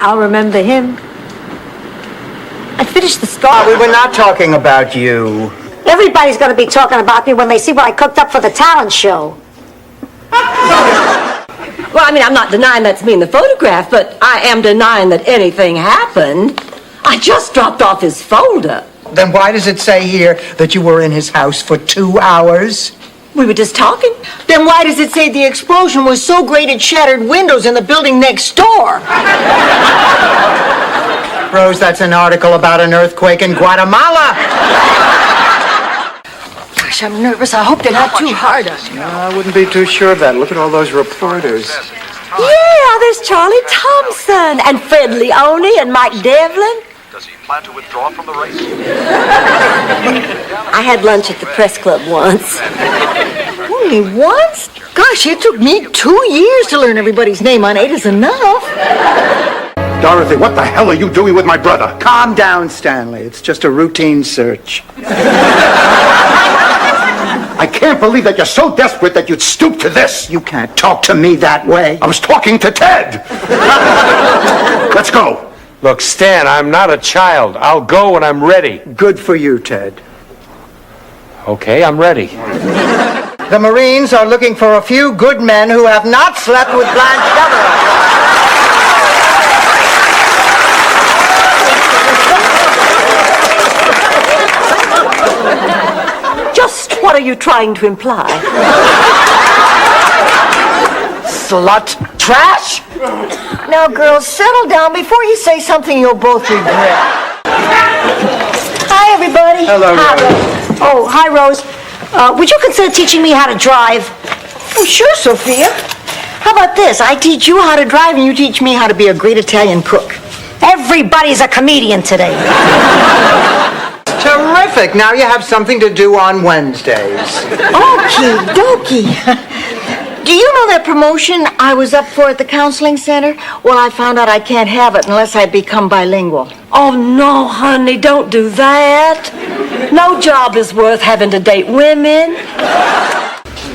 I'll remember him. I finished the story. We were not talking about you. Everybody's going to be talking about me when they see what I cooked up for the talent show. Well, I mean, I'm not denying that's me in the photograph, but I am denying that anything happened. I just dropped off his folder. Then why does it say here that you were in his house for 2 hours? We were just talking. Then why does it say the explosion was so great it shattered windows in the building next door? Rose, that's an article about an earthquake in Guatemala. Gosh, I'm nervous. I hope they're not too hard on you. No, I wouldn't be too sure of that. Look at all those reporters. Yeah, there's Charlie Thompson and Fred Leone and Mike Devlin. Does he plan to withdraw from the race? I had lunch at the press club once. Only once? Gosh, it took me 2 years to learn everybody's name on 8 is enough. Dorothy, what the hell are you doing with my brother? Calm down, Stanley. It's just a routine search. I can't believe that you're so desperate that you'd stoop to this. You can't talk to me that way. I was talking to Ted. Let's go. Look, Stan, I'm not a child. I'll go when I'm ready. Good for you, Ted. Okay, I'm ready. The Marines are looking for a few good men who have not slept with Blanche Devereaux. Just what are you trying to imply? Slut trash? Now, girls, settle down before you say something you'll both regret. Hi, everybody. Hello, Hi, Rose. Rose. Oh, hi, Rose. Would you consider teaching me how to drive? Oh, sure, Sophia. How about this? I teach you how to drive and you teach me how to be a great Italian cook. Everybody's a comedian today. Terrific. Now you have something to do on Wednesdays. Okie dokie. Do you know that promotion I was up for at the counseling center? Well, I found out I can't have it unless I become bilingual. Oh, no, honey, don't do that. No job is worth having to date women.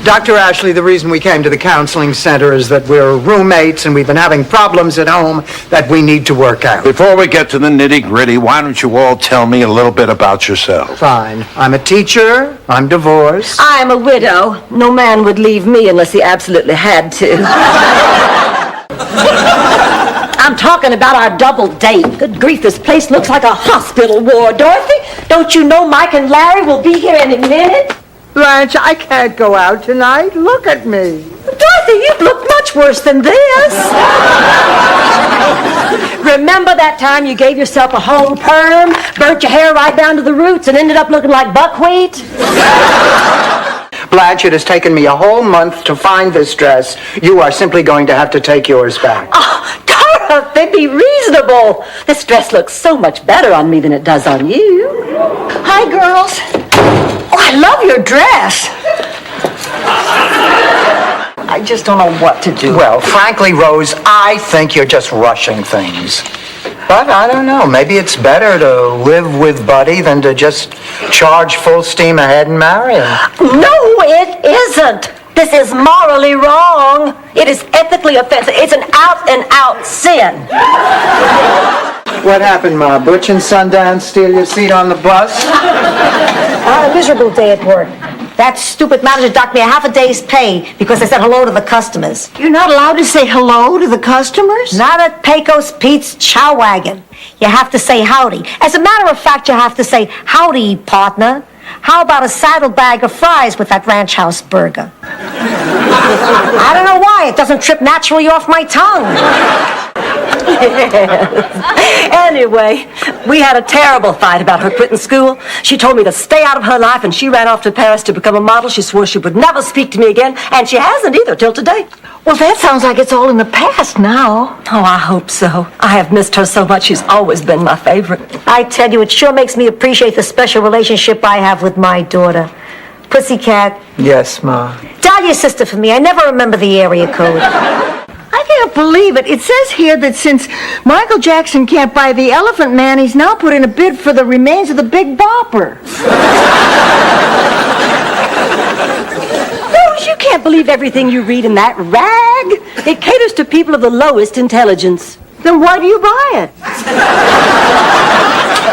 Dr. Ashley, the reason we came to the counseling center is that we're roommates and we've been having problems at home that we need to work out. Before we get to the nitty-gritty, why don't you all tell me a little bit about yourself? Fine. I'm a teacher. I'm divorced. I'm a widow. No man would leave me unless he absolutely had to. I'm talking about our double date. Good grief, this place looks like a hospital ward. Dorothy, don't you know Mike and Larry will be here any minute? Blanche, I can't go out tonight. Look at me. Dorothy, you look much worse than this. Remember that time you gave yourself a home perm, burnt your hair right down to the roots, and ended up looking like buckwheat? Blanche, it has taken me a whole month to find this dress. You are simply going to have to take yours back. Oh, Dorothy, be reasonable. This dress looks so much better on me than it does on you. Hi, girls. Oh, I love your dress. I just don't know what to do. Well, frankly, Rose, I think you're just rushing things. But I don't know. Maybe it's better to live with Buddy than to just charge full steam ahead and marry him. No, it isn't. This is morally wrong. It is ethically offensive. It's an out-and-out sin. What happened, Ma? Butch and Sundance steal your seat on the bus? I had a miserable day at work. That stupid manager docked me a half a day's pay because I said hello to the customers. You're not allowed to say hello to the customers? Not at Pecos Pete's Chow Wagon. You have to say howdy. As a matter of fact, you have to say howdy, partner. How about a saddlebag of fries with that ranch house burger? I don't know why. It doesn't trip naturally off my tongue. Anyway, we had a terrible fight about her quitting school. She told me to stay out of her life, and she ran off to Paris to become a model. She swore she would never speak to me again, and she hasn't either till today. Well, that sounds like it's all in the past now. Oh, I hope so. I have missed her so much. She's always been my favorite. I tell you, it sure makes me appreciate the special relationship I have with my daughter. Pussycat. Yes, Ma. Dial your sister for me. I never remember the area code. I can't believe it. It says here that since Michael Jackson can't buy the Elephant Man, he's now put in a bid for the remains of the Big Bopper. Rose, you can't believe everything you read in that rag. It caters to people of the lowest intelligence. Then why do you buy it?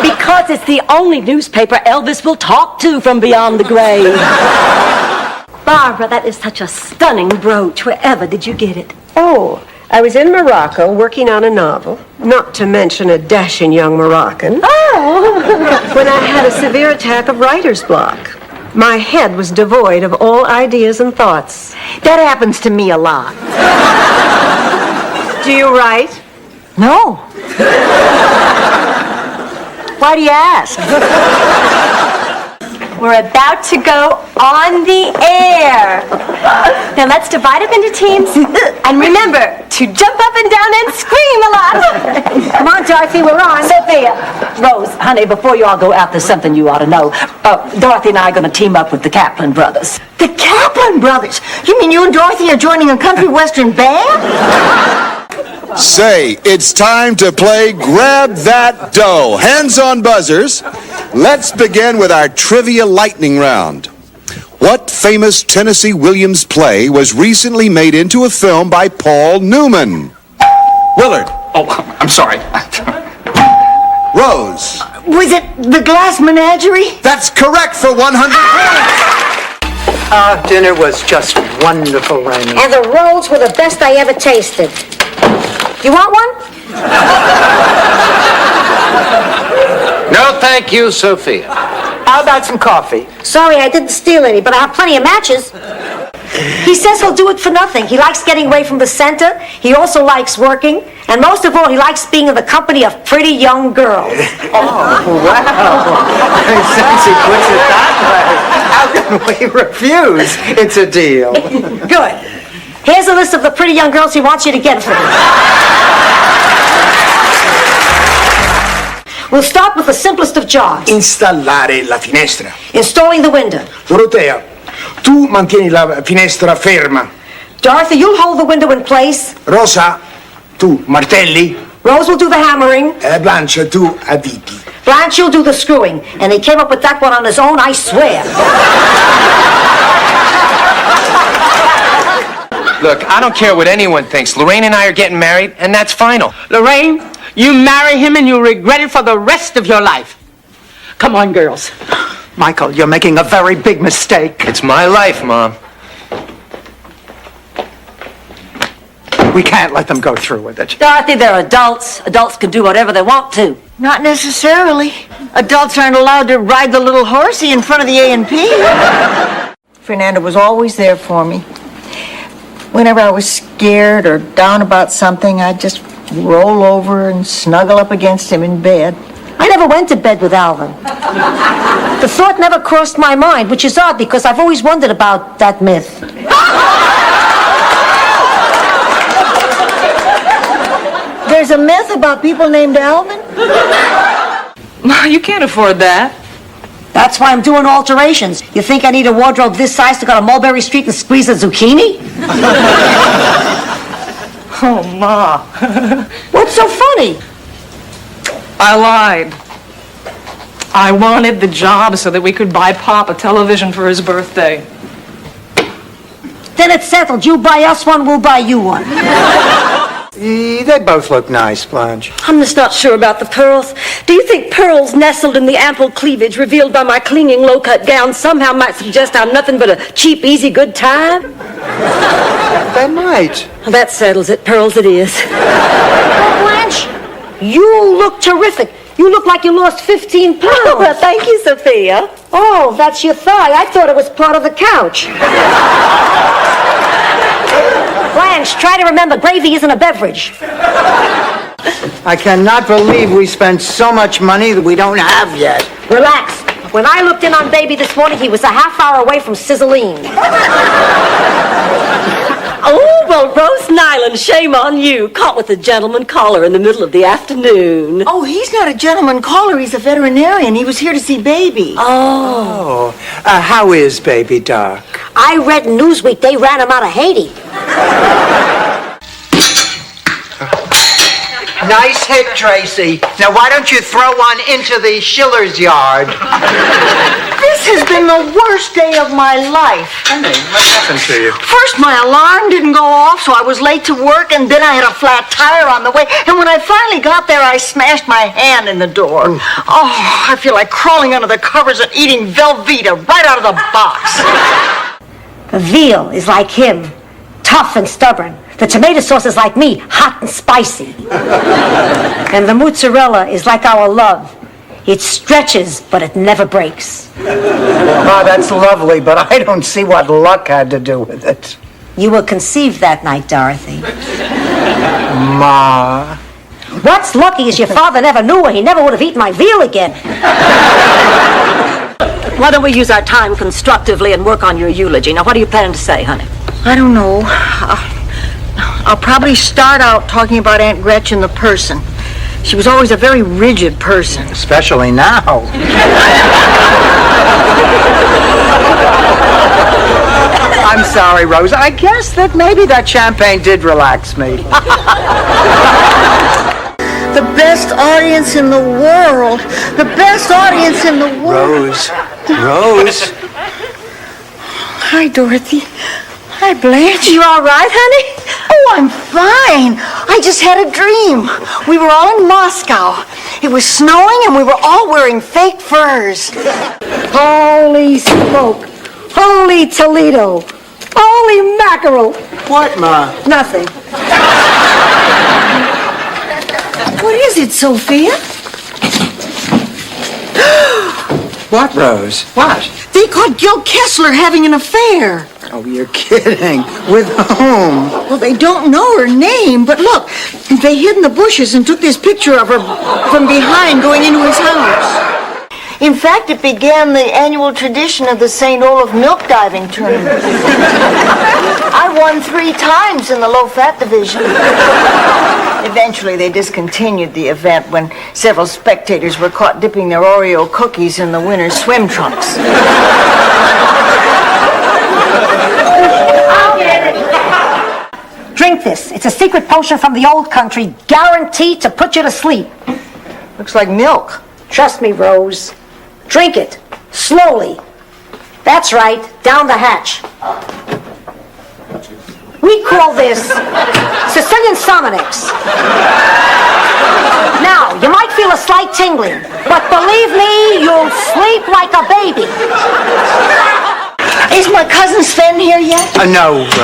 Because it's the only newspaper Elvis will talk to from beyond the grave. Barbara, that is such a stunning brooch. Wherever did you get it? Oh, I was in Morocco working on a novel, not to mention a dashing young Moroccan. Oh! When I had a severe attack of writer's block. My head was devoid of all ideas and thoughts. That happens to me a lot. Do you write? No. Why do you ask? We're about to go on the air. Now let's divide up into teams. And remember to jump up and down and scream a lot. Come on, Dorothy, we're on. Sophia. Rose, honey, before you all go out, there's something you ought to know. Dorothy and I are going to team up with the Kaplan brothers. The Kaplan brothers? You mean you and Dorothy are joining a country western band? Say, it's time to play Grab That Dough. Hands on buzzers. Let's begin with our trivia lightning round. What famous Tennessee Williams play was recently made into a film by Paul Newman? Willard. Oh, I'm sorry. Rose. Was it The Glass Menagerie? That's correct for 100 points. Our dinner was just wonderful, Raymond. And the rolls were the best I ever tasted. You want one? No, thank you, Sophia. How about some coffee? Sorry, I didn't steal any, but I have plenty of matches. He says he'll do it for nothing. He likes getting away from the center. He also likes working. And most of all, he likes being in the company of pretty young girls. Oh, wow. Since he puts it that way, how can we refuse? It's a deal. Good. Here's a list of the pretty young girls he wants you to get for him. We'll start with the simplest of jobs. Installare la finestra. Installing the window. Dorotea, tu mantieni la finestra ferma. Dorothy, you'll hold the window in place. Rosa, tu martelli. Rose will do the hammering. Blanche, tu avviti. Blanche, you'll do the screwing. And he came up with that one on his own, I swear. Look, I don't care what anyone thinks. Lorraine and I are getting married, and that's final. Lorraine, you marry him and you'll regret it for the rest of your life. Come on, girls. Michael, you're making a very big mistake. It's my life, Mom. We can't let them go through with it. Dorothy, they're adults. Adults can do whatever they want to. Not necessarily. Adults aren't allowed to ride the little horsey in front of the A&P. Fernando was always there for me. Whenever I was scared or down about something, I'd just roll over and snuggle up against him in bed. I never went to bed with Alvin. The thought never crossed my mind, which is odd because I've always wondered about that myth. There's a myth about people named Alvin? You can't afford that. That's why I'm doing alterations. You think I need a wardrobe this size to go to Mulberry Street and squeeze a zucchini? Oh, Ma. What's so funny? I lied. I wanted the job so that we could buy Pop a television for his birthday. Then it's settled. You buy us one, we'll buy you one. They both look nice, Blanche. I'm just not sure about the pearls. Do you think pearls nestled in the ample cleavage revealed by my clinging low-cut gown somehow might suggest I'm nothing but a cheap, easy, good time? They might. Well, that settles it. Pearls it is. Oh, Blanche, you look terrific. You look like you lost 15 pounds. Oh, well, thank you, Sophia. Oh, that's your thigh. I thought it was part of the couch. Blanche, try to remember, gravy isn't a beverage. I cannot believe we spent so much money that we don't have yet. Relax. When I looked in on Baby this morning, he was a half hour away from sizzling. Oh, well, Rose Nyland, shame on you. Caught with a gentleman caller in the middle of the afternoon. Oh, he's not a gentleman caller. He's a veterinarian. He was here to see Baby. Oh, how is Baby, Doc? I read in Newsweek they ran him out of Haiti. Nice hit, Tracy. Now, why don't you throw one into the Schiller's yard? This has been the worst day of my life. Honey, what happened to you? First, my alarm didn't go off, so I was late to work, and then I had a flat tire on the way. And when I finally got there, I smashed my hand in the door. Ooh. Oh, I feel like crawling under the covers and eating Velveeta right out of the box. The veal is like him, tough and stubborn. The tomato sauce is like me, hot and spicy. And the mozzarella is like our love. It stretches, but it never breaks. Oh, that's lovely, but I don't see what luck had to do with it. You were conceived that night, Dorothy. Ma. What's lucky is your father never knew, or he never would have eaten my veal again. Why don't we use our time constructively and work on your eulogy? Now, what are you planning to say, honey? I don't know. I'll probably start out talking about Aunt Gretchen the person. She was always a very rigid person. Especially now. I'm sorry, Rose. I guess that maybe that champagne did relax me. The best audience in the world. The best audience in the world. Rose. Hi, Dorothy. Hi, Blanche. You all right, honey? Oh, I'm fine. I just had a dream. We were all in Moscow. It was snowing and we were all wearing fake furs. Holy smoke. Holy Toledo. Holy mackerel. What, Ma? Nothing. What is it, Sophia? What, Rose? What? They caught Gil Kessler having an affair. Oh, you're kidding. With whom? Well, they don't know her name, but look, they hid in the bushes and took this picture of her from behind going into his house. In fact, it began the annual tradition of the St. Olaf milk diving tournament. I won 3 times in the low-fat division. Eventually, they discontinued the event when several spectators were caught dipping their Oreo cookies in the winter swim trunks. Drink this. It's a secret potion from the old country, guaranteed to put you to sleep. Looks like milk. Trust me, Rose. Drink it. Slowly. That's right. Down the hatch. We call this Sicilian Sominex. Now, you might feel a slight tingling, but believe me, you'll sleep like a baby. Is my cousin Sven here yet? No, Rose.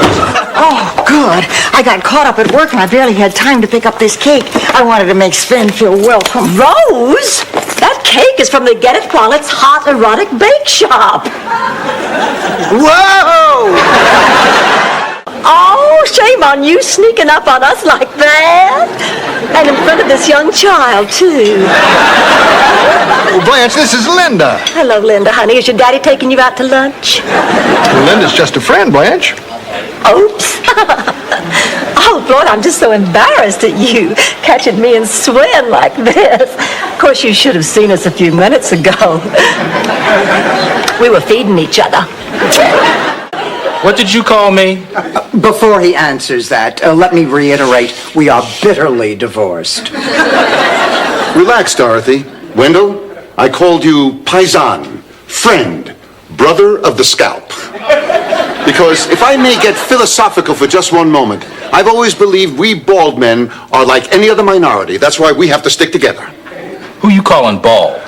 Oh, good. I got caught up at work and I barely had time to pick up this cake. I wanted to make Sven feel welcome. Rose? That cake is from the Get It While It's Hot Erotic Bake Shop. Whoa! Oh, shame on you sneaking up on us like that. And in front of this young child, too. Oh, Blanche, this is Linda. Hello, Linda, honey. Is your daddy taking you out to lunch? Well, Linda's just a friend, Blanche. Oops. Oh, Lord, I'm just so embarrassed at you catching me and Sven like this. Of course, you should have seen us a few minutes ago. We were feeding each other. What did you call me? Before he answers that, let me reiterate, we are bitterly divorced. Relax, Dorothy. Wendell, I called you paisan, friend, brother of the scalp. Because if I may get philosophical for just one moment, I've always believed we bald men are like any other minority. That's why we have to stick together. Who you calling bald?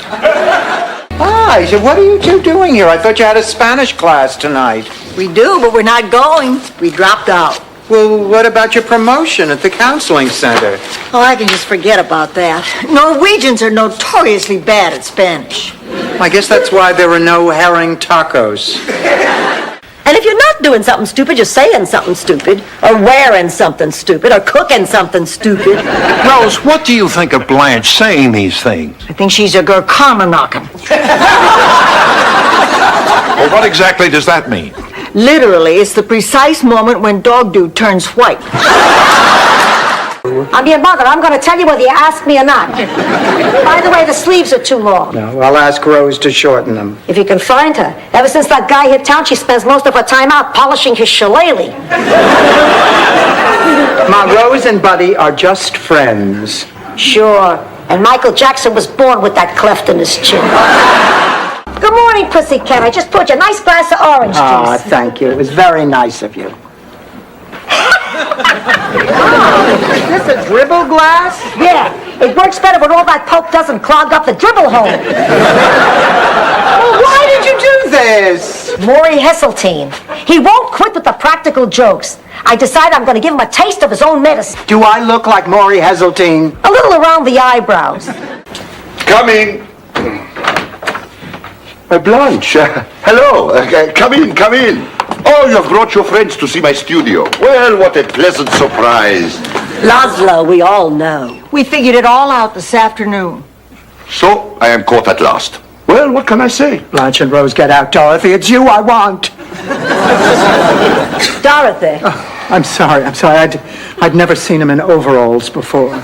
Hi, so what are you two doing here? I thought you had a Spanish class tonight. We do, but we're not going. We dropped out. Well, what about your promotion at the counseling center? Oh, I can just forget about that. Norwegians are notoriously bad at Spanish. I guess that's why there were no herring tacos. And if you're not doing something stupid, you're saying something stupid, or wearing something stupid, or cooking something stupid. Rose, what do you think of Blanche saying these things? I think she's a girl karma knocking. Well, what exactly does that mean? Literally, it's the precise moment when dog dude turns white. I'm your mother. I'm going to tell you whether you ask me or not. By the way, the sleeves are too long. No, I'll ask Rose to shorten them. If you can find her. Ever since that guy hit town, she spends most of her time out polishing his shillelagh. Ma, Rose and Buddy are just friends. Sure. And Michael Jackson was born with that cleft in his chin. Good morning, Pussycat. I just poured you a nice glass of orange juice. Ah, thank you. It was very nice of you. Is this a dribble glass? Yeah, it works better when all that pulp doesn't clog up the dribble hole. Well, why did you do this? Maury Heseltine. He won't quit with the practical jokes. I decided I'm going to give him a taste of his own medicine. Do I look like Maury Heseltine? A little around the eyebrows. Coming. Blanche, hello. Come in, come in. Oh, you have brought your friends to see my studio. Well, what a pleasant surprise. Laszlo, we all know. We figured it all out this afternoon. So, I am caught at last. Well, what can I say? Blanche and Rose, get out, Dorothy. It's you I want. Dorothy. Oh, I'm sorry. I'd never seen him in overalls before.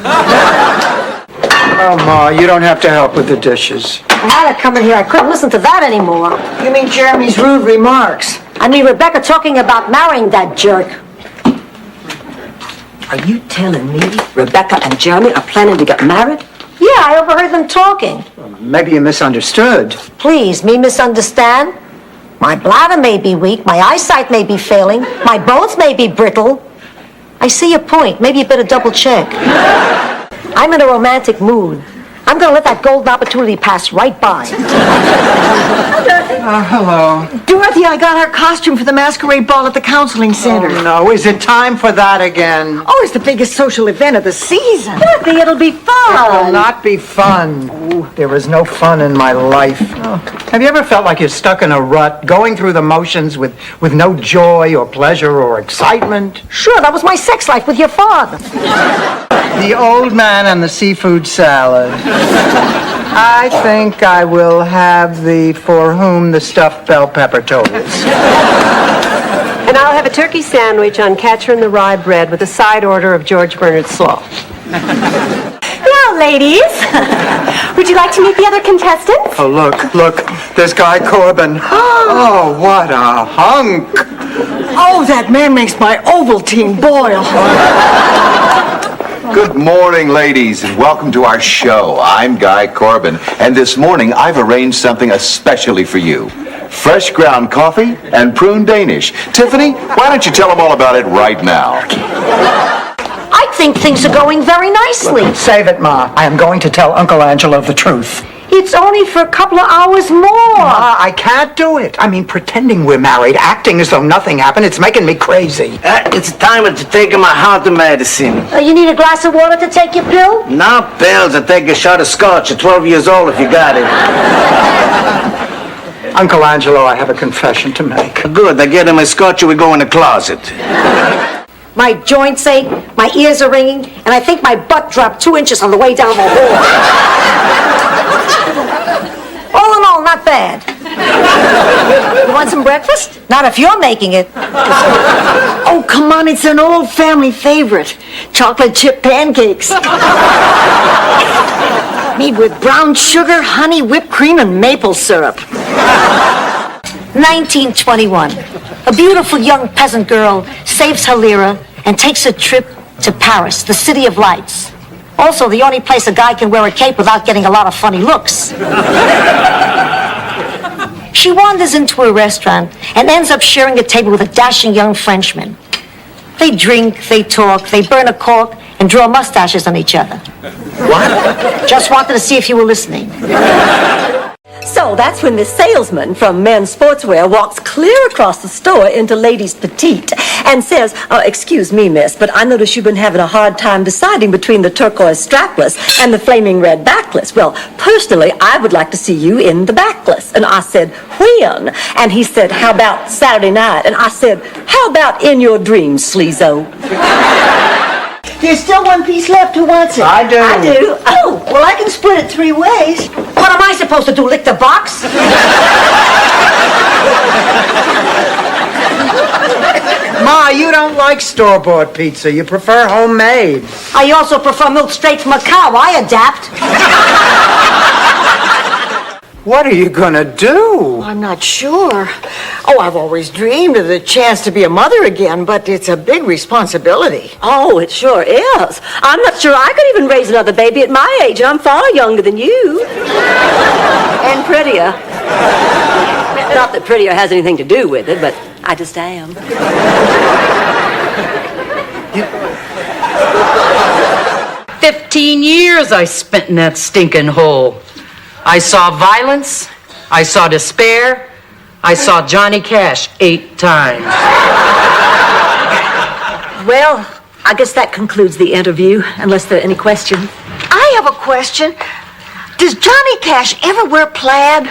Oh, Ma, you don't have to help with the dishes. I had to come in here. I couldn't listen to that anymore. You mean Jeremy's rude remarks? I mean Rebecca talking about marrying that jerk. Are you telling me Rebecca and Jeremy are planning to get married? Yeah, I overheard them talking. Maybe you misunderstood. Please, me misunderstand? My bladder may be weak, my eyesight may be failing, my bones may be brittle. I see your point. Maybe you better double check. I'm in a romantic mood. I'm going to let that golden opportunity pass right by. Hello. Dorothy, I got our costume for the masquerade ball at the counseling center. Oh, no. Is it time for that again? Oh, it's the biggest social event of the season. Dorothy, it'll be fun. It will not be fun. Ooh, there is no fun in my life. Oh. Have you ever felt like you're stuck in a rut, going through the motions with no joy or pleasure or excitement? Sure, that was my sex life with your father. The old man and the seafood salad. I think I will have the for whom the stuffed bell pepper tolls. And I'll have a turkey sandwich on Catcher in the Rye bread with a side order of George Bernard slaw. Hello, ladies. Would you like to meet the other contestants? Oh, look. There's Guy Corbin. Oh, what a hunk. Oh, that man makes my Ovaltine boil. Good morning, ladies, and welcome to our show. I'm Guy Corbin, and this morning I've arranged something especially for you. Fresh ground coffee and prune Danish. Tiffany, why don't you tell them all about it right now? I think things are going very nicely. Save it, Ma. I am going to tell Uncle Angelo the truth. It's only for a couple of hours more. Ma, I can't do it. I mean, pretending we're married, acting as though nothing happened, it's making me crazy. It's time to take my heart medicine. You need a glass of water to take your pill? No pills. I take a shot of scotch at 12 years old if you got it. Uncle Angelo, I have a confession to make. Good. I get him a scotch and we go in the closet. My joints ache, my ears are ringing, and I think my butt dropped 2 inches on the way down the hall. All in all, not bad. You want some breakfast? Not if you're making it. Oh, come on, it's an old family favorite. Chocolate chip pancakes. Made with brown sugar, honey, whipped cream, and maple syrup. 1921. A beautiful young peasant girl saves her lira and takes a trip to Paris, the city of lights. Also, the only place a guy can wear a cape without getting a lot of funny looks. She wanders into a restaurant and ends up sharing a table with a dashing young Frenchman. They drink, they talk, they burn a cork, and draw mustaches on each other. What? Just wanted to see if you were listening. So that's when this salesman from Men's Sportswear walks clear across the store into Ladies Petite and says, excuse me, miss, but I notice you've been having a hard time deciding between the turquoise strapless and the flaming red backless. Well, personally, I would like to see you in the backless. And I said, when? And he said, how about Saturday night? And I said, how about in your dreams, sleazo? There's still one piece left. Who wants it? I do. I do. Oh, well, I can split it 3 ways. What am I supposed to do, lick the box? Ma, you don't like store-bought pizza. You prefer homemade. I also prefer milk straight from a cow. I adapt. What are you gonna do? I'm not sure. Oh, I've always dreamed of the chance to be a mother again, but it's a big responsibility. Oh, it sure is. I'm not sure I could even raise another baby at my age. I'm far younger than you. And prettier. Not that prettier has anything to do with it, but I just am. 15 years I spent in that stinking hole. I saw violence, I saw despair, I saw Johnny Cash 8 times. Well, I guess that concludes the interview, unless there are any questions. I have a question. Does Johnny Cash ever wear plaid?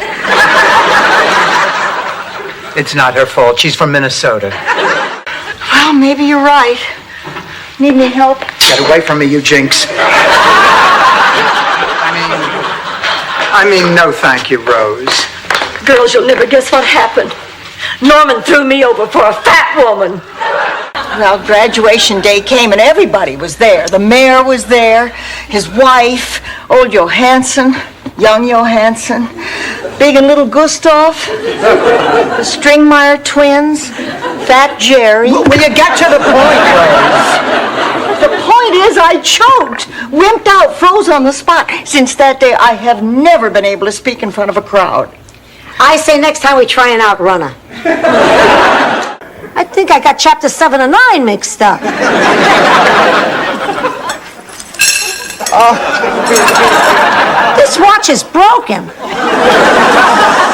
It's not her fault. She's from Minnesota. Well, maybe you're right. Need any help? Get away from me, you jinx. I mean, no thank you, Rose. Girls, you'll never guess what happened. Norman threw me over for a fat woman. Well, graduation day came and everybody was there. The mayor was there, his wife, old Johansson, young Johansson, big and little Gustav, the Stringmeyer twins, Fat Jerry. Will you get to the point, Rose? The point is I choked, wimped out, froze on the spot. Since that day, I have never been able to speak in front of a crowd. I say next time we try an outrunner. I think I got chapter 7 and 9 mixed up. This watch is broken.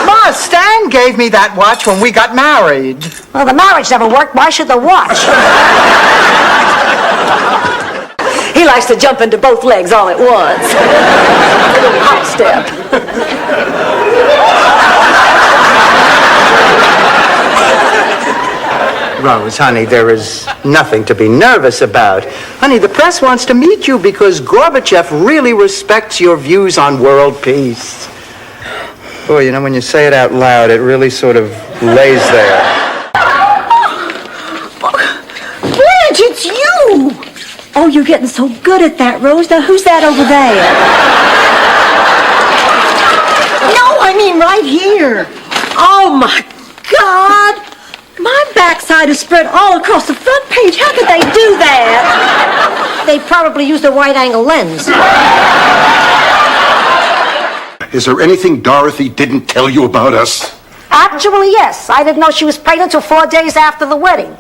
Ma, Stan gave me that watch when we got married. Well, the marriage never worked. Why should the watch? He likes to jump into both legs all at once. A little hop step. Rose, honey, there is nothing to be nervous about. Honey, the press wants to meet you because Gorbachev really respects your views on world peace. Boy, you know, when you say it out loud, it really sort of lays there. Blanche, it's you! Oh, you're getting so good at that, Rose. Now, who's that over there? No, I mean right here. Oh, my God! My backside is spread all across the front page. How could they do that? They probably used a wide-angle lens. Is there anything Dorothy didn't tell you about us? Actually, yes. I didn't know she was pregnant until 4 days after the wedding.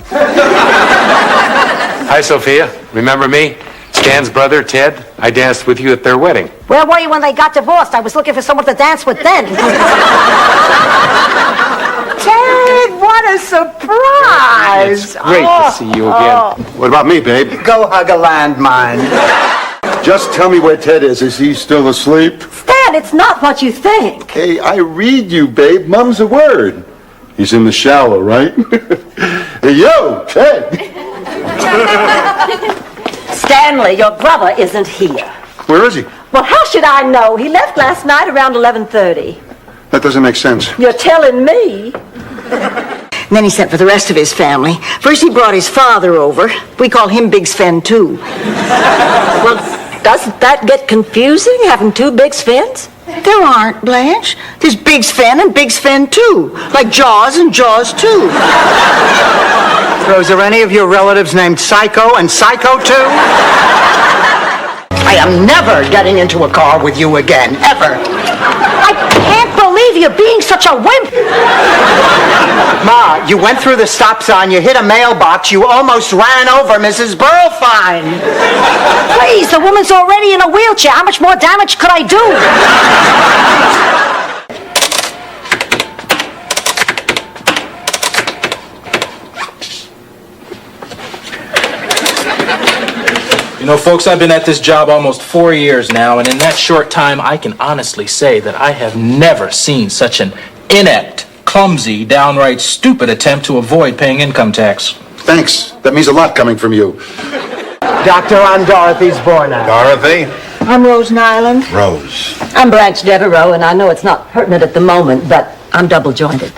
Hi, Sophia. Remember me? Stan's brother, Ted. I danced with you at their wedding. Where were you when they got divorced? I was looking for someone to dance with then. Ted, what a surprise! It's great to see you again. What about me, babe? Go hug a landmine. Just tell me where Ted is. Is he still asleep? Stan, it's not what you think. Hey, I read you, babe. Mum's a word. He's in the shower, right? Hey, yo, Ted! Stanley, your brother isn't here. Where is he? Well, how should I know? He left last night around 11:30. That doesn't make sense. You're telling me? And then he sent for the rest of his family. First he brought his father over. We call him Big Sven, too. Well, doesn't that get confusing, having two Big Svens? There aren't, Blanche. There's Big Sven and Big Sven 2. Like Jaws and Jaws 2. Rose, are any of your relatives named Psycho and Psycho 2? I am never getting into a car with you again, ever. I can't believe you're being such a wimp. Ma, you went through the stop sign, you hit a mailbox, you almost ran over Mrs. Burlfine. Please, the woman's already in a wheelchair. How much more damage could I do? You know, folks, I've been at this job almost 4 years now, and in that short time, I can honestly say that I have never seen such an inept, clumsy, downright stupid attempt to avoid paying income tax. Thanks. That means a lot coming from you. Doctor, I'm Dorothy's boy now. Dorothy? I'm Rose Nyland. Rose. I'm Blanche Devereaux, and I know it's not pertinent at the moment, but I'm double-jointed.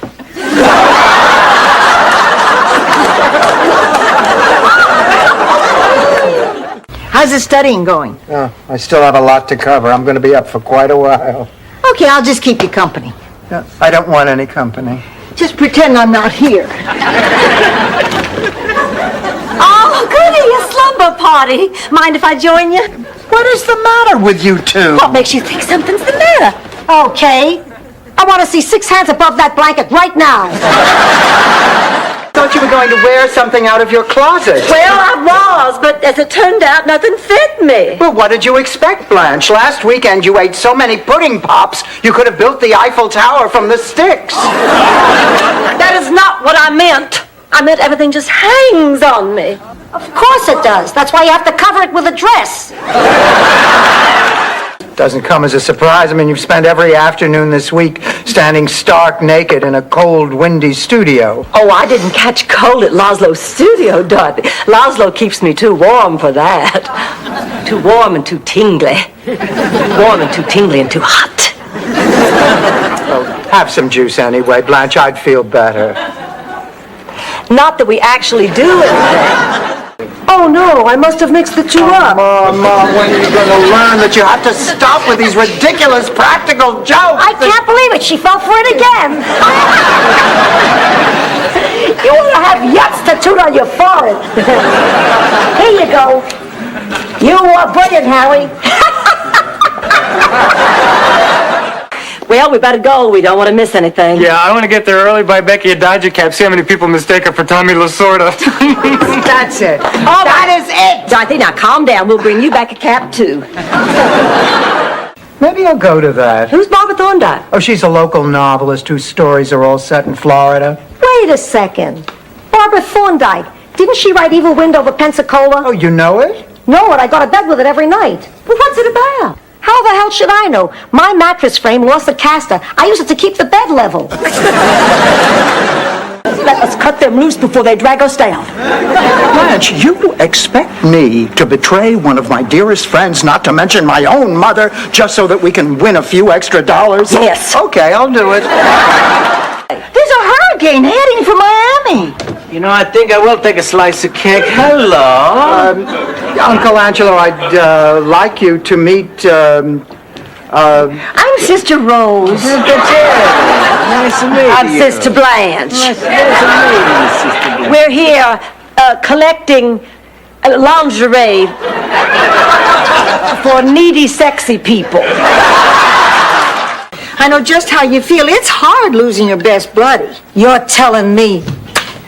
How's the studying going? Oh, I still have a lot to cover. I'm going to be up for quite a while. Okay, I'll just keep you company. No, I don't want any company. Just pretend I'm not here. Oh, goody, a slumber party. Mind if I join you? What is the matter with you two? What makes you think something's the matter? Okay. I want to see 6 hands above that blanket right now. Thought you were going to wear something out of your closet. Well, I was, but as it turned out, nothing fit me. Well, what did you expect, Blanche? Last weekend you ate so many pudding pops, you could have built the Eiffel Tower from the sticks. That is not what I meant. I meant everything just hangs on me. Of course it does. That's why you have to cover it with a dress. Doesn't come as a surprise. I mean, you've spent every afternoon this week standing stark naked in a cold, windy studio. Oh, I didn't catch cold at Laszlo's studio, Dorothy. Laszlo keeps me too warm for that. Too warm and too tingly. Warm and too tingly and too hot. Well, have some juice anyway, Blanche. I'd feel better. Not that we actually do anything. Oh, no, I must have mixed the two up. Mom, when are you going to learn that you have to stop with these ridiculous practical jokes? I can't believe it. She fell for it again. You want to have yachts tattooed on your forehead. Here you go. You are brilliant, Harry. Well, we better go. We don't want to miss anything. Yeah, I want to get there early, buy Becky a Dodger cap, see how many people mistake her for Tommy Lasorda. That's it. Oh, that is it. Dorothy, now calm down. We'll bring you back a cap, too. Maybe I'll go to that. Who's Barbara Thorndike? Oh, she's a local novelist whose stories are all set in Florida. Wait a second. Barbara Thorndike. Didn't she write Evil Wind over Pensacola? Oh, you know it? No, and I go to bed with it every night. Well, what's it about? How the hell should I know? My mattress frame lost a caster. I use it to keep the bed level. Let us cut them loose before they drag us down. Blanche, you expect me to betray one of my dearest friends, not to mention my own mother, just so that we can win a few extra dollars? Yes. Okay, I'll do it. There's a hurricane heading for Miami. You know, I think I will take a slice of cake. Hello. Uncle Angelo, I'd like you to meet, I'm Sister Rose. Nice to meet I'm you. Sister Blanche. Nice to meet you, Sister Blanche. We're here collecting lingerie for needy, sexy people. I know just how you feel. It's hard losing your best buddy. You're telling me.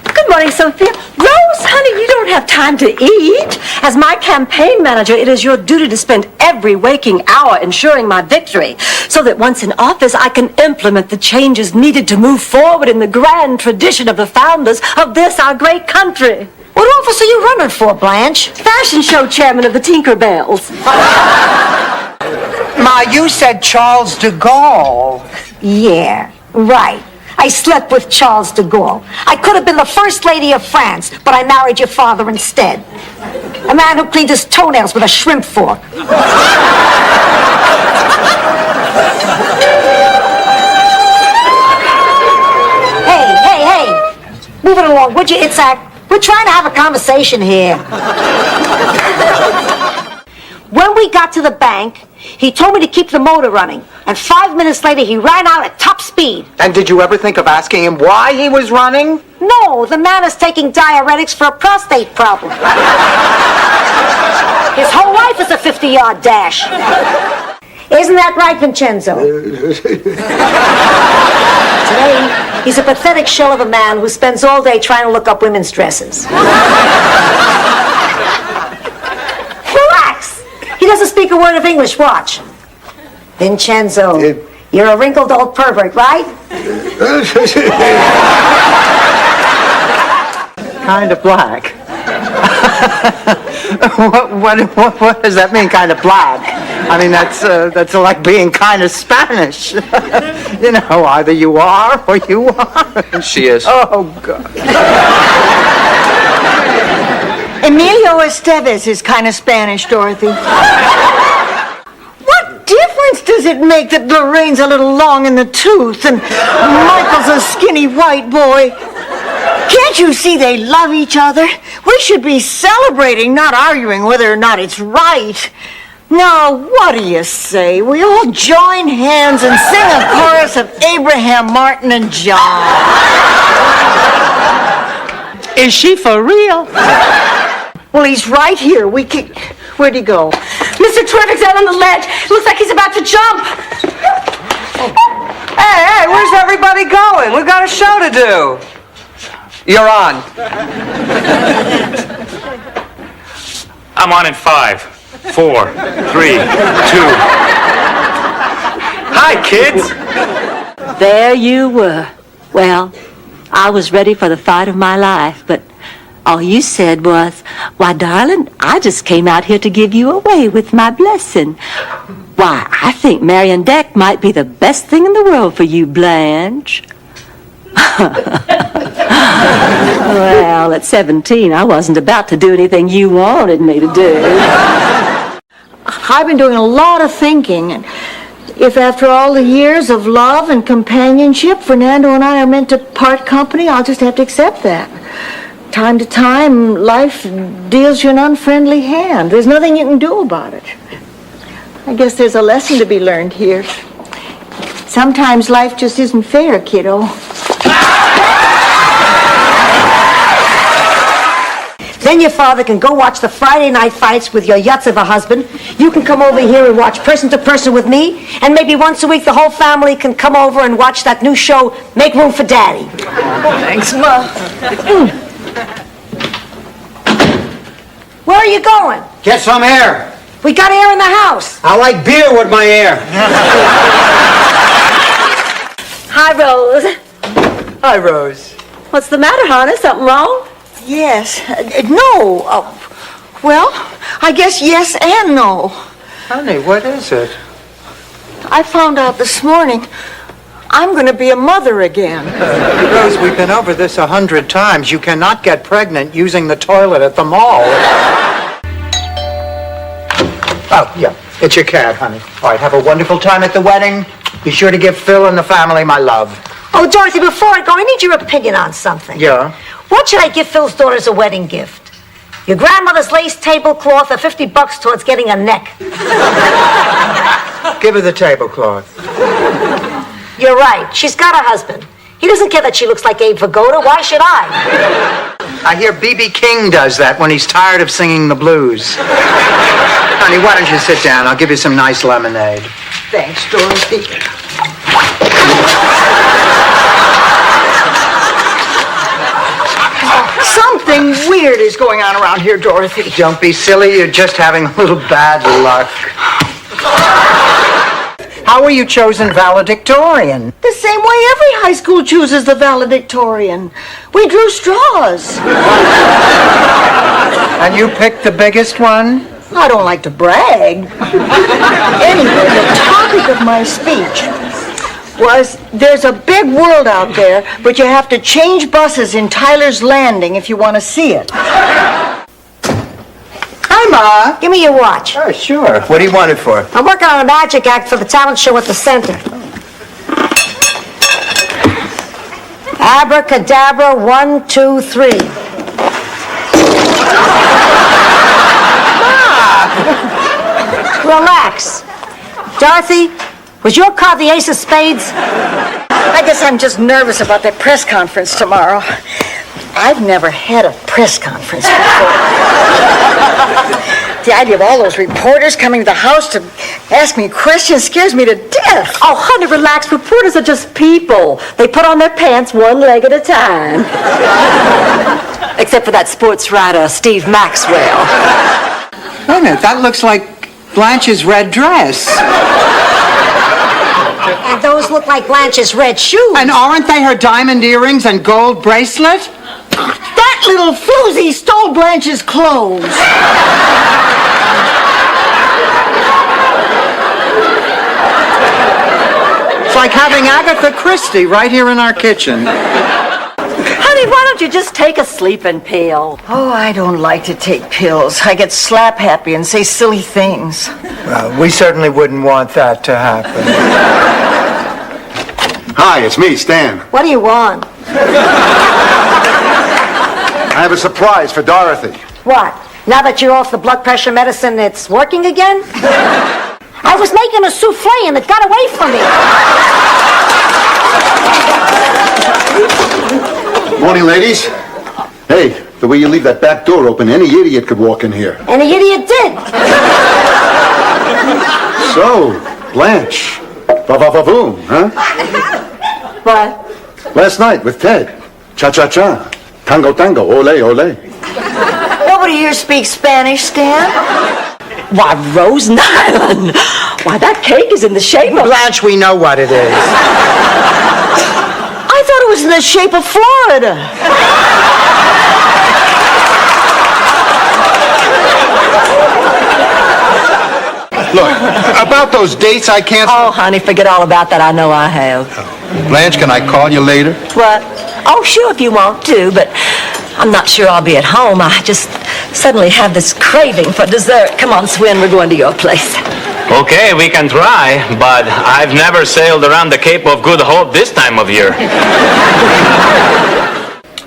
Good morning, Sophia. Rose, honey, you don't have time to eat. As my campaign manager, it is your duty to spend every waking hour ensuring my victory, so that once in office, I can implement the changes needed to move forward in the grand tradition of the founders of this, our great country. What office are you running for, Blanche? Fashion show chairman of the Tinkerbells. Ma, you said Charles de Gaulle. Yeah, right. I slept with Charles de Gaulle. I could have been the first lady of France, but I married your father instead. A man who cleaned his toenails with a shrimp fork. Hey. Move it along, would you, Itzhak? We're trying to have a conversation here. When we got to the bank, he told me to keep the motor running. And 5 minutes later, he ran out at top speed. And did you ever think of asking him why he was running? No, the man is taking diuretics for a prostate problem. His whole life is a 50-yard dash. Isn't that right, Vincenzo? Today, he's a pathetic shell of a man who spends all day trying to look up women's dresses. Relax. He doesn't speak a word of English. Watch. Vincenzo, you're a wrinkled old pervert, right? Kind of black. What does that mean, kind of black? I mean, that's like being kind of Spanish. You know, either you are or you aren't. She is. Oh, God. Emilio Estevez is kind of Spanish, Dorothy. What difference does it make that Lorraine's a little long in the tooth and Michael's a skinny white boy? Can't you see they love each other? We should be celebrating, not arguing whether or not it's right. Now, what do you say? We all join hands and sing a chorus of Abraham, Martin, and John. Is she for real? Well, he's right here. Where'd he go? Mr. Terrific's out on the ledge. Looks like he's about to jump. Hey, where's everybody going? We've got a show to do. You're on. I'm on in 5, 4, 3, 2. Hi, kids. There you were. Well, I was ready for the fight of my life, but all you said was, "Why, darling, I just came out here to give you away with my blessing." Why, I think Marion Deck might be the best thing in the world for you, Blanche. Well, at 17, I wasn't about to do anything you wanted me to do. I've been doing a lot of thinking, and if after all the years of love and companionship, Fernando and I are meant to part company, I'll just have to accept that. Time to time, life deals you an unfriendly hand. There's nothing you can do about it. I guess there's a lesson to be learned here. Sometimes life just isn't fair, kiddo. Then your father can go watch the Friday night fights with your yutz of a husband. You can come over here and watch Person to Person with me. And maybe once a week the whole family can come over and watch that new show, Make Room for Daddy. Thanks, Ma. Where are you going? Get some air. We got air in the house. I like beer with my air. Hi, Rose. Hi, Rose. What's the matter, honey? Something wrong? Yes. No. Well, I guess yes and no. Honey, what is it? I found out this morning I'm going to be a mother again. Rose, we've been over this 100 times. You cannot get pregnant using the toilet at the mall. Oh, yeah. It's your cab, honey. All right, have a wonderful time at the wedding. Be sure to give Phil and the family my love. Oh, Dorothy, before I go, I need your opinion on something. Yeah? What should I give Phil's daughter as a wedding gift? Your grandmother's lace tablecloth or $50 towards getting a neck? Give her the tablecloth. You're right. She's got a husband. He doesn't care that she looks like Abe Vigoda. Why should I? I hear B.B. King does that when he's tired of singing the blues. Honey, why don't you sit down? I'll give you some nice lemonade. Thanks, Dorothy. Something weird is going on around here, Dorothy. Don't be silly. You're just having a little bad luck. How were you chosen valedictorian? The same way every high school chooses the valedictorian. We drew straws. And you picked the biggest one? I don't like to brag. Anyway, the topic of my speech was there's a big world out there, but you have to change buses in Tyler's Landing if you want to see it. Hi, Ma. Give me your watch. Oh, sure. What do you want it for? I'm working on a magic act for the talent show at the center. Abracadabra, 1, 2, 3. Relax. Dorothy, was your card the ace of spades? I guess I'm just nervous about that press conference tomorrow. I've never had a press conference before. The idea of all those reporters coming to the house to ask me questions scares me to death. Oh, honey, relax. Reporters are just people. They put on their pants one leg at a time. Except for that sports writer, Steve Maxwell. Wait a minute, that looks like Blanche's red dress. And those look like Blanche's red shoes. And aren't they her diamond earrings and gold bracelet? That little floozy stole Blanche's clothes. It's like having Agatha Christie right here in our kitchen. Honey, why don't you just take a sleeping pill? Oh, I don't like to take pills. I get slap happy and say silly things. Well, we certainly wouldn't want that to happen. Hi, it's me, Stan. What do you want? I have a surprise for Dorothy. What? Now that you're off the blood pressure medicine, it's working again? I was making a souffle and it got away from me. Morning, ladies. Hey, the way you leave that back door open, any idiot could walk in here. And the idiot did. So, Blanche. Ba-ba-ba-boom, huh? What? Last night with Ted. Cha-cha-cha. Tango-tango. Ole-ole. Nobody here speaks Spanish, Stan. Why, Rose Nyland. Why, that cake is in the shape of... Blanche, we know what it is. I thought it was in the shape of Florida. Look, about those dates I canceled. Oh, honey, forget all about that. I know I have. Blanche, can I call you later? What? Oh, sure, if you want to, but I'm not sure I'll be at home. I just suddenly have this craving for dessert. Come on, Swin, we're going to your place. Okay, we can try, but I've never sailed around the Cape of Good Hope this time of year.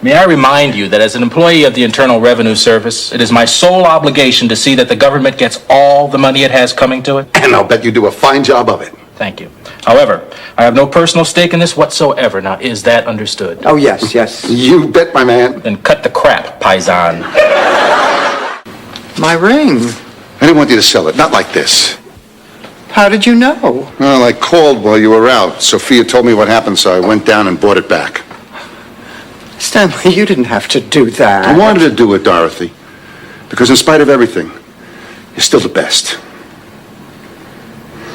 May I remind you that as an employee of the Internal Revenue Service, it is my sole obligation to see that the government gets all the money it has coming to it? And I'll bet you do a fine job of it. Thank you. However, I have no personal stake in this whatsoever. Now, is that understood? Oh, yes, yes. You bet, my man. Then cut the crap, paisan. My ring. I didn't want you to sell it. Not like this. How did you know? Well, I called while you were out. Sophia told me what happened, so I went down and bought it back. Stanley, you didn't have to do that. I wanted to do it, Dorothy. Because in spite of everything, you're still the best.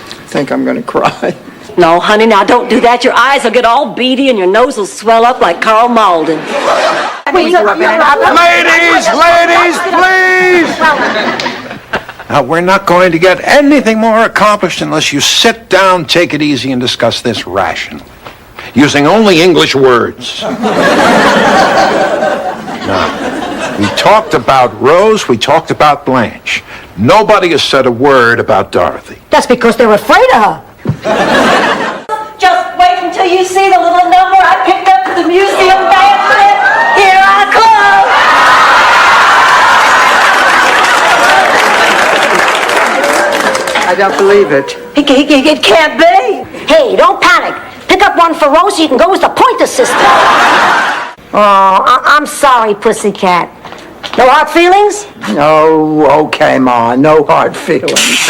I think I'm going to cry. No, honey, now don't do that. Your eyes will get all beady and your nose will swell up like Carl Malden. Ladies, please! Now, we're not going to get anything more accomplished unless you sit down, take it easy, and discuss this rationally, using only English words. Now, we talked about Rose, we talked about Blanche. Nobody has said a word about Dorothy. That's because they're afraid of her. Just wait until you see the little number I picked up at the museum banquet. Here I come. I don't believe it. It can't be. Hey, don't panic. Pick up one for Rose so you can go as the Pointer Sister. Oh, I'm sorry, pussycat. No hard feelings? Oh, okay, Ma. No hard feelings.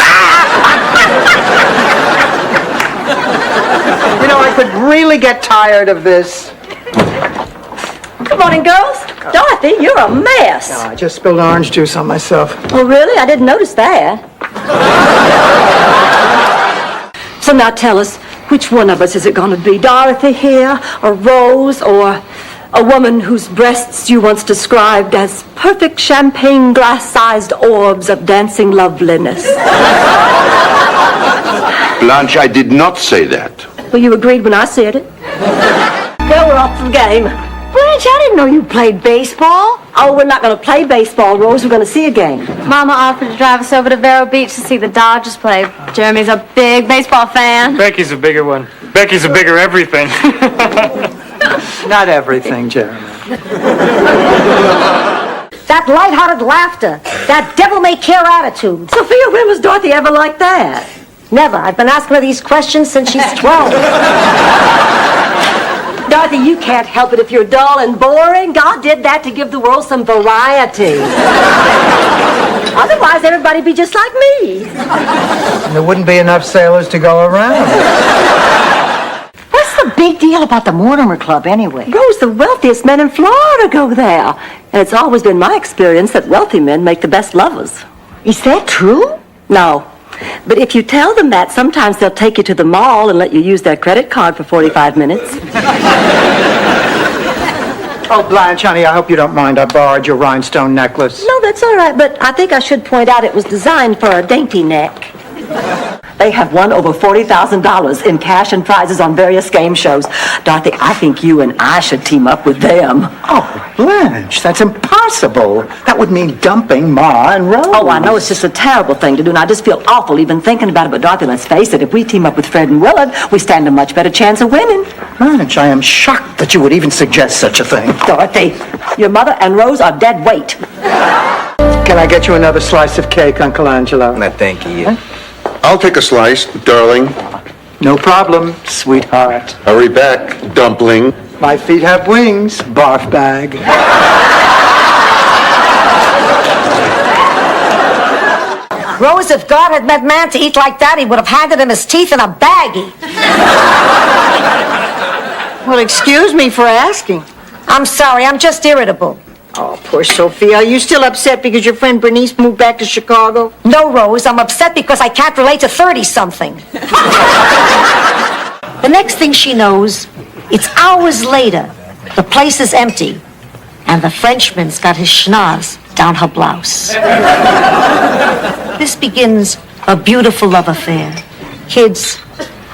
You know, I could really get tired of this. Good morning, girls. Dorothy, you're a mess. No, I just spilled orange juice on myself. Oh, really? I didn't notice that. So now tell us, which one of us is it going to be? Dorothy here, or Rose, or a woman whose breasts you once described as perfect champagne glass-sized orbs of dancing loveliness? Blanche, I did not say that. Well, you agreed when I said it. Well, we're off to the game. Blanche, I didn't know you played baseball. Oh, we're not going to play baseball, Rose. We're going to see a game. Mama offered to drive us over to Vero Beach to see the Dodgers play. Jeremy's a big baseball fan. Becky's a bigger one. Becky's a bigger everything. Not everything, Jeremy. That lighthearted laughter, that devil-may-care attitude. Sophia, when was Dorothy ever like that? Never. I've been asking her these questions since she's 12. Dorothy, you can't help it if you're dull and boring. God did that to give the world some variety. Otherwise, everybody'd be just like me. And there wouldn't be enough sailors to go around. What's the big deal about the Mortimer Club, anyway? Rose, the wealthiest men in Florida go there. And it's always been my experience that wealthy men make the best lovers. Is that true? No. But if you tell them that, sometimes they'll take you to the mall and let you use their credit card for 45 minutes. Oh, Blanche, honey, I hope you don't mind. I borrowed your rhinestone necklace. No, that's all right, but I think I should point out it was designed for a dainty neck. They have won over $40,000 in cash and prizes on various game shows. Dorothy, I think you and I should team up with them. Oh, Blanche, that's impossible. That would mean dumping Ma and Rose. Oh, I know it's just a terrible thing to do, and I just feel awful even thinking about it. But Dorothy, let's face it, if we team up with Fred and Willard, we stand a much better chance of winning. Blanche, I am shocked that you would even suggest such a thing. Dorothy, your mother and Rose are dead weight. Can I get you another slice of cake, Uncle Angelo? No, thank you. I'll take a slice, darling. No problem, sweetheart. Hurry back, dumpling. My feet have wings, barf bag. Rose, if God had meant man to eat like that, he would have handed him his teeth in a baggie. Well, excuse me for asking. I'm sorry, I'm just irritable. Oh, poor Sophia. Are you still upset because your friend Bernice moved back to Chicago? No, Rose, I'm upset because I can't relate to 30-something. The next thing she knows, it's hours later. The place is empty, and the Frenchman's got his schnoz down her blouse. This begins a beautiful love affair. Kids,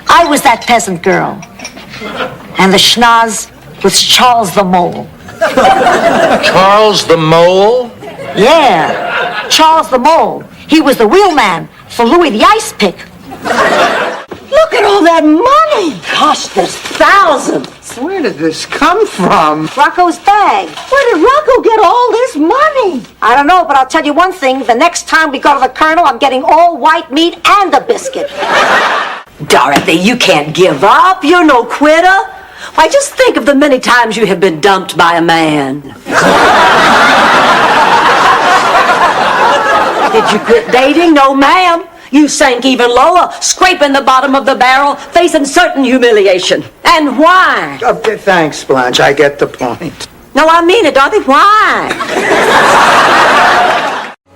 I was that peasant girl, and the schnoz was Charles the Mole. Charles the Mole? Yeah, Charles the Mole. He was the wheelman for Louis the Ice Pick. Look at all that money. Gosh, there's thousands. Where did this come from? Rocco's bag. Where did Rocco get all this money? I don't know, but I'll tell you one thing. The next time we go to the Colonel, I'm getting all white meat and a biscuit. Dorothy, you can't give up. You're no quitter. Why, just think of the many times you have been dumped by a man. Did you quit dating? No, ma'am. You sank even lower, scraping the bottom of the barrel, facing certain humiliation. And why? Okay, thanks, Blanche. I get the point. No, I mean it, Dorothy. Why?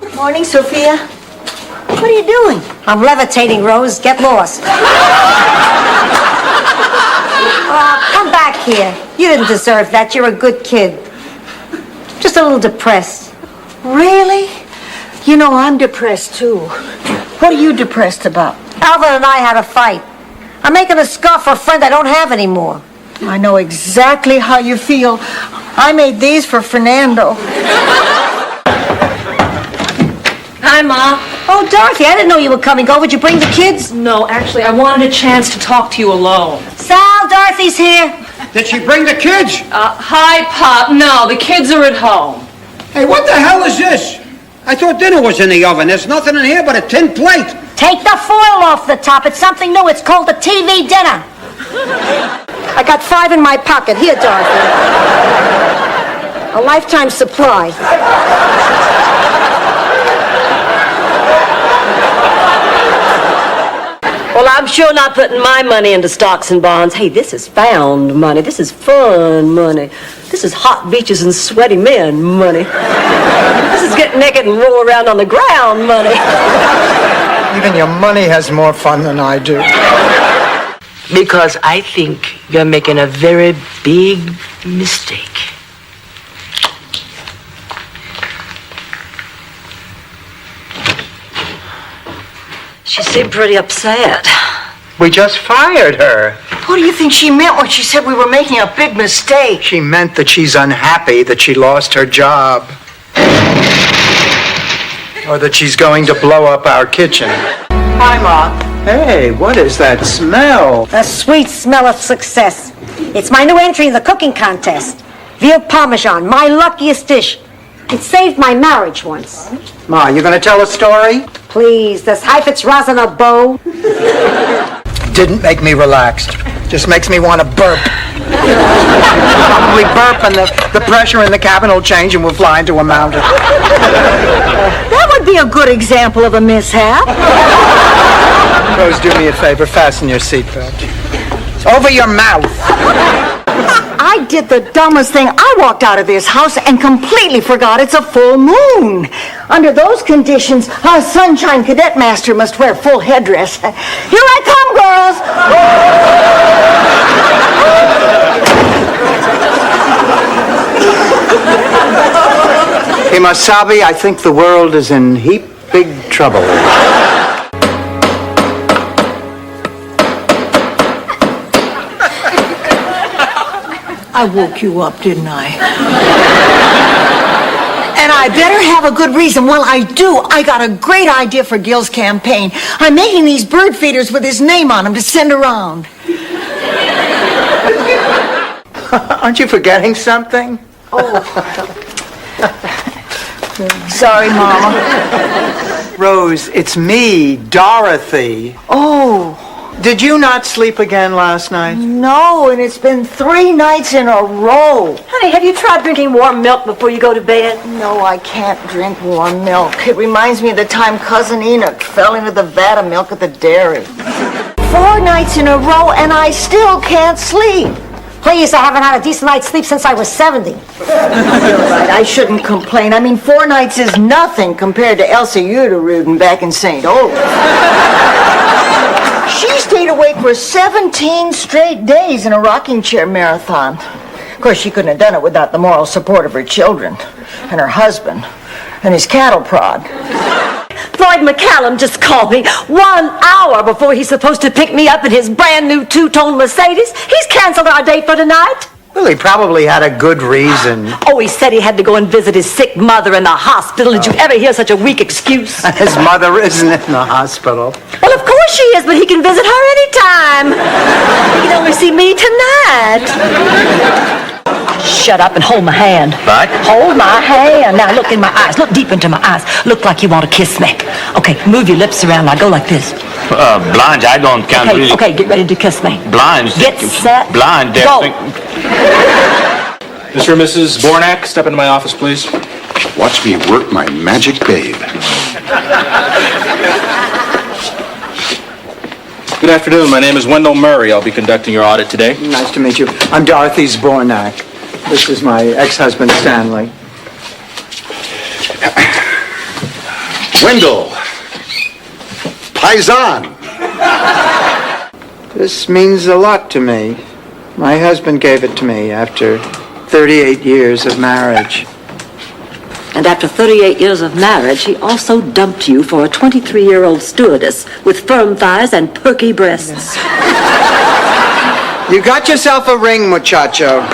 Good morning, Sophia. What are you doing? I'm levitating, Rose. Get lost. Come back here. You didn't deserve that. You're a good kid. Just a little depressed. Really? You know, I'm depressed, too. What are you depressed about? Alvin and I had a fight. I'm making a scarf for a friend I don't have anymore. I know exactly how you feel. I made these for Fernando. Hi, Ma. Oh, Dorothy, I didn't know you were coming over. Did you bring the kids? No, actually, I wanted a chance to talk to you alone. Sal, Dorothy's here. Did she bring the kids? Hi, Pop. No, the kids are at home. Hey, what the hell is this? I thought dinner was in the oven. There's nothing in here but a tin plate. Take the foil off the top. It's something new. It's called a TV dinner. I got 5 in my pocket. Here, Dorothy. A lifetime supply. Well, I'm sure not putting my money into stocks and bonds. Hey, this is found money. This is fun money. This is hot beaches and sweaty men money. This is get naked and roll around on the ground money. Even your money has more fun than I do. Because I think you're making a very big mistake. She seemed pretty upset. We just fired her. What do you think she meant when she said we were making a big mistake? She meant that she's unhappy that she lost her job. Or that she's going to blow up our kitchen. Hi, Ma. Hey, what is that smell? The sweet smell of success. It's my new entry in the cooking contest. Veal Parmesan, my luckiest dish. It saved my marriage once. Ma, you gonna tell a story? Please, does Heifetz rosin a bow? Didn't make me relaxed. Just makes me want to burp. Probably burp and the pressure in the cabin will change and we'll fly into a mountain. That would be a good example of a mishap. Rose, do me a favor. Fasten your seatbelt. Over your mouth. I did the dumbest thing. I walked out of this house and completely forgot it's a full moon. Under those conditions, our sunshine cadet master must wear full headdress. Here I come, girls! Kimasabi, I think the world is in heap big trouble. I woke you up, didn't I? And I better have a good reason. Well, I do. I got a great idea for Gil's campaign. I'm making these bird feeders with his name on them to send around. Aren't you forgetting something? Oh. Sorry, Mama. Rose, it's me, Dorothy. Oh. Did you not sleep again last night? No, and it's been 3 nights in a row. Honey, have you tried drinking warm milk before you go to bed? No, I can't drink warm milk. It reminds me of the time Cousin Enoch fell into the vat of milk at the dairy. 4 nights in a row, and I still can't sleep. Please, I haven't had a decent night's sleep since I was 70. You're right, I shouldn't complain. I mean, 4 nights is nothing compared to Elsa Uteruden back in St. Olaf. She stayed awake for 17 straight days in a rocking chair marathon. Of course, she couldn't have done it without the moral support of her children and her husband and his cattle prod. Floyd McCallum just called me 1 hour before he's supposed to pick me up in his brand new 2-tone Mercedes. He's canceled our date for tonight. Well, he probably had a good reason. Oh, he said he had to go and visit his sick mother in the hospital. Did you ever hear such a weak excuse? His mother isn't in the hospital. Well, of course she is, but he can visit her anytime. He can only see me tonight. Shut up and hold my hand. What? Hold my hand. Now look in my eyes. Look deep into my eyes. Look like you want to kiss me. Okay, move your lips around. Now go like this. Blanche, I can't really... Okay, get ready to kiss me. Blanche. Get set. Blanche, go. Mr. and Mrs. Bornak, step into my office, please. Watch me work my magic babe. Good afternoon. My name is Wendell Murray. I'll be conducting your audit today. Nice to meet you. I'm Dorothy Zbornak. This is my ex-husband, Stanley. Wendell. Paisan. This means a lot to me. My husband gave it to me after 38 years of marriage. And after 38 years of marriage, he also dumped you for a 23-year-old stewardess with firm thighs and perky breasts. You got yourself a ring, muchacho.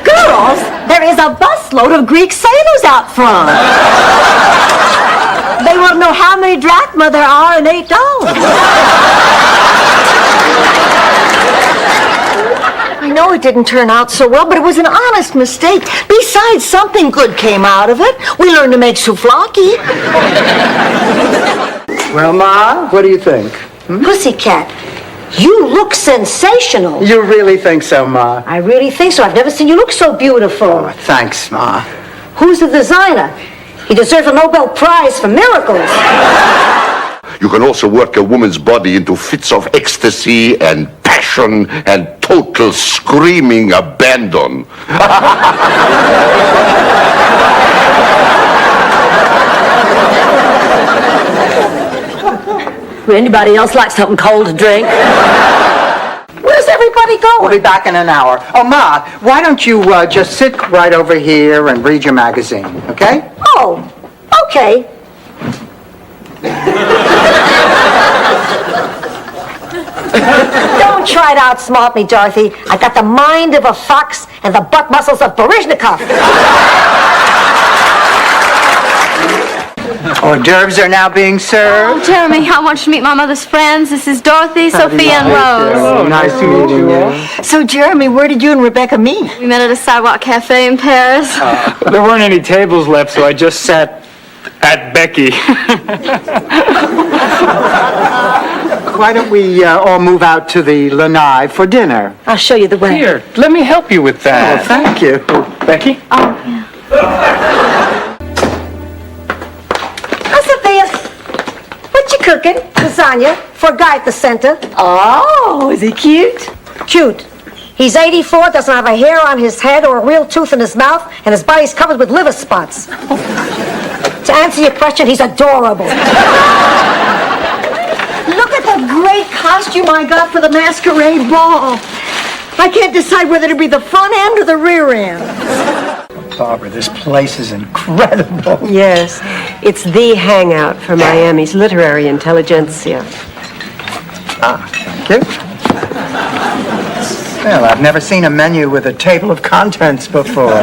Girls, there is a busload of Greek sailors out front. They want to know how many drachma there are in $8. I know it didn't turn out so well, but it was an honest mistake. Besides, something good came out of it. We learned to make souvlaki. Well, Ma, what do you think? Pussycat, you look sensational. You really think so, Ma? I really think so. I've never seen you look so beautiful. Oh, thanks, Ma. Who's the designer? He deserves a Nobel Prize for miracles. You can also work a woman's body into fits of ecstasy and passion and total screaming abandon. Would anybody else like something cold to drink? Where's everybody going? We'll be back in an hour. Oh, Ma, why don't you just sit right over here and read your magazine, okay? Oh, okay. Don't try to outsmart me, Dorothy. I got the mind of a fox and the butt muscles of Baryshnikov. Hors d'oeuvres are now being served. Oh, Jeremy, I want you to meet my mother's friends. This is Dorothy, Sophia, and Rose. Oh, nice to meet you. So, Jeremy, where did you and Rebecca meet? We met at a sidewalk cafe in Paris. There weren't any tables left, so I just sat at Becky. Why don't we all move out to the lanai for dinner? I'll show you the way. Here, let me help you with that. Oh, thank you. Becky? Oh, yeah. Oh, Sophia, what you cooking? Lasagna for a guy at the center. Oh, is he cute? Cute. He's 84, doesn't have a hair on his head or a real tooth in his mouth, and his body's covered with liver spots. To answer your question, he's adorable. Look at the great costume I got for the masquerade ball. I can't decide whether to be the front end or the rear end. Barbara, this place is incredible. Yes, it's the hangout for Miami's literary intelligentsia. Ah, thank you. Well, I've never seen a menu with a table of contents before.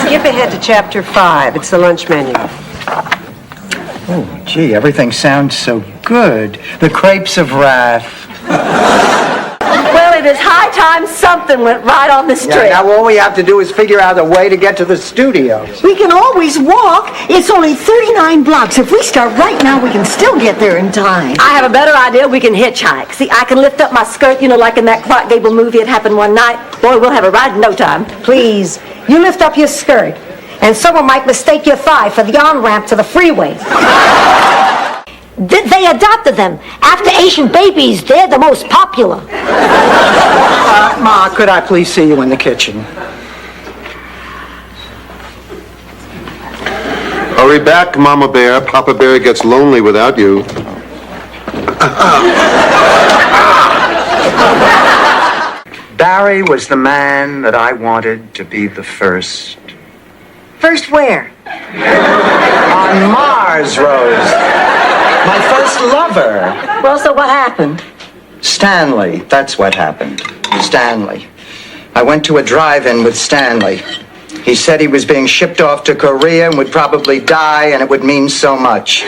Skip ahead to chapter 5. It's the lunch menu. Oh, gee, everything sounds so good. The crepes of wrath. Well, it is high time something went right on this trip. Yeah, now all we have to do is figure out a way to get to the studios. We can always walk. It's only 39 blocks. If we start right now, we can still get there in time. I have a better idea. We can hitchhike. See, I can lift up my skirt, like in that Clark Gable movie. It happened one night. Boy, we'll have a ride in no time. Please, you lift up your skirt, and someone might mistake your thigh for the on-ramp to the freeway. They adopted them. After Asian babies, they're the most popular. Ma, could I please see you in the kitchen? Hurry back, Mama Bear. Papa Bear gets lonely without you. Barry was the man that I wanted to be the first. First where? On Mars, Rose. My first lover. Well, so what happened? Stanley. That's what happened. Stanley. I went to a drive-in with Stanley. He said he was being shipped off to Korea and would probably die, and it would mean so much.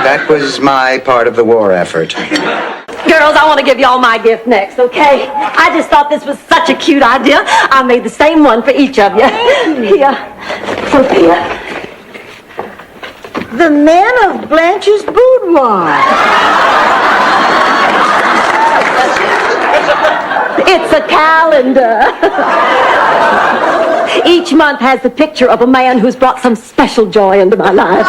That was my part of the war effort. Girls, I want to give y'all my gift next, okay? I just thought this was such a cute idea. I made the same one for each of you. Here, Sophia. The man of Blanche's boudoir. It's a calendar. Each month has the picture of a man who's brought some special joy into my life.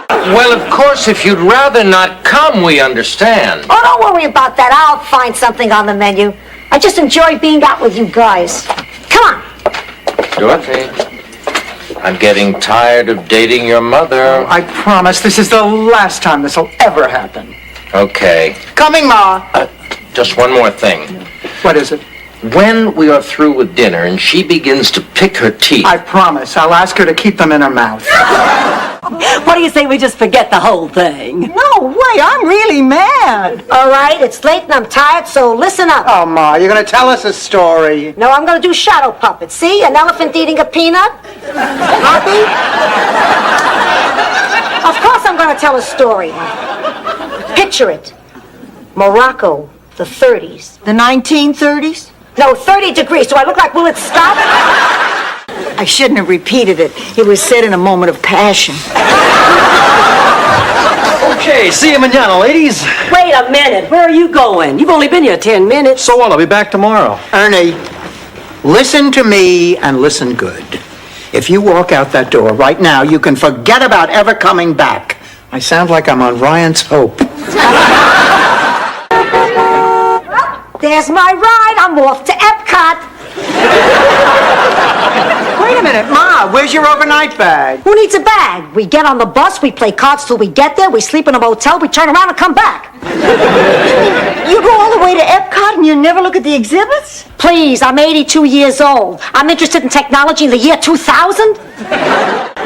Well, of course, if you'd rather not come, we understand. Oh, don't worry about that. I'll find something on the menu. I just enjoy being out with you guys. Come on. Dorothy, I'm getting tired of dating your mother. I promise this is the last time this will ever happen. Okay. Coming, Ma. Just one more thing. What is it? When we are through with dinner and she begins to pick her teeth... I promise. I'll ask her to keep them in her mouth. What do you say we just forget the whole thing? No way, I'm really mad. All right, it's late and I'm tired, so listen up. Oh, Ma, you're going to tell us a story. No, I'm going to do shadow puppets. See? An elephant eating a peanut. Happy? Of course I'm going to tell a story. Picture it. Morocco, the 30s. The 1930s? No, 30 degrees. Do I look like will it stop? I shouldn't have repeated it. It was said in a moment of passion. Okay, see you mañana, ladies. Wait a minute. Where are you going? You've only been here 10 minutes. So what? I'll be back tomorrow. Ernie, listen to me and listen good. If you walk out that door right now, you can forget about ever coming back. I sound like I'm on Ryan's Hope. There's my ride. I'm off to Epcot. Wait a minute, Ma, where's your overnight bag? Who needs a bag? We get on the bus, we play cards till we get there, we sleep in a motel, we turn around and come back. You go all the way to Epcot and you never look at the exhibits? Please, I'm 82 years old. I'm interested in technology in the year 2000.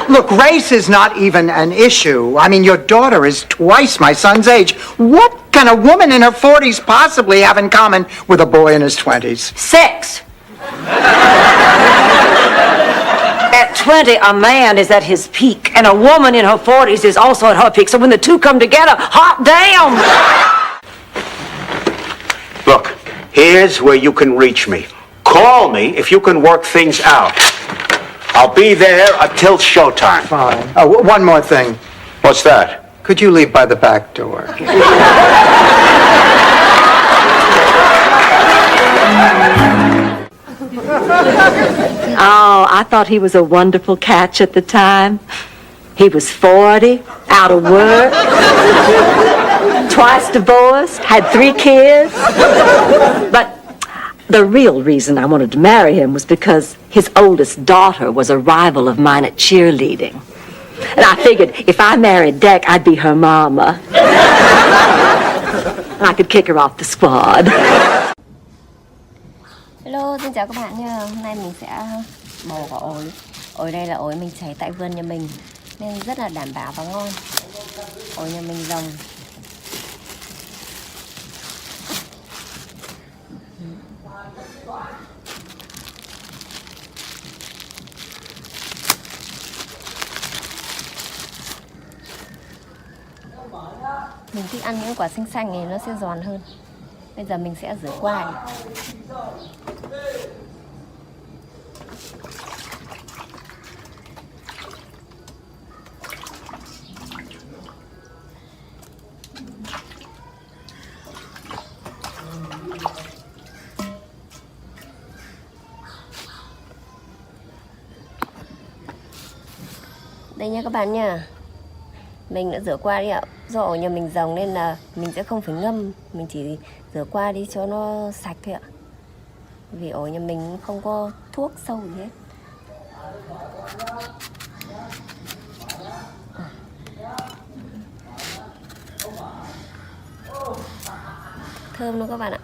Look, race is not even an issue. I mean, your daughter is twice my son's age. What can a woman in her 40s possibly have in common with a boy in his 20s? Sex. At 20, a man is at his peak, and a woman in her 40s is also at her peak. So when the two come together, hot damn! Look, here's where you can reach me. Call me if you can work things out. I'll be there until showtime. Fine. Oh, one more thing. What's that? Could you leave by the back door? Oh, I thought he was a wonderful catch at the time. He was 40, out of work, twice divorced, had 3 kids. But the real reason I wanted to marry him was because his oldest daughter was a rival of mine at cheerleading. And I figured if I married Deck, I'd be her mama. And I could kick her off the squad. Hello, xin chào các bạn nha. Hôm nay mình sẽ bầu quả ổi. Ổi đây là ổi mình chảy tại vườn nhà mình nên rất là đảm bảo và ngon. Ổi nhà mình trồng. Mình thích ăn những quả xanh xanh này nó sẽ giòn hơn. Bây giờ mình sẽ rửa qua này. Đây nha các bạn nha. Mình đã rửa qua đi ạ. Do ổ nhà mình rồng nên là mình sẽ không phải ngâm. Mình chỉ rửa qua đi cho nó sạch thôi ạ. Vì ổ nhà mình không có thuốc sâu gì hết. Thơm luôn các bạn ạ.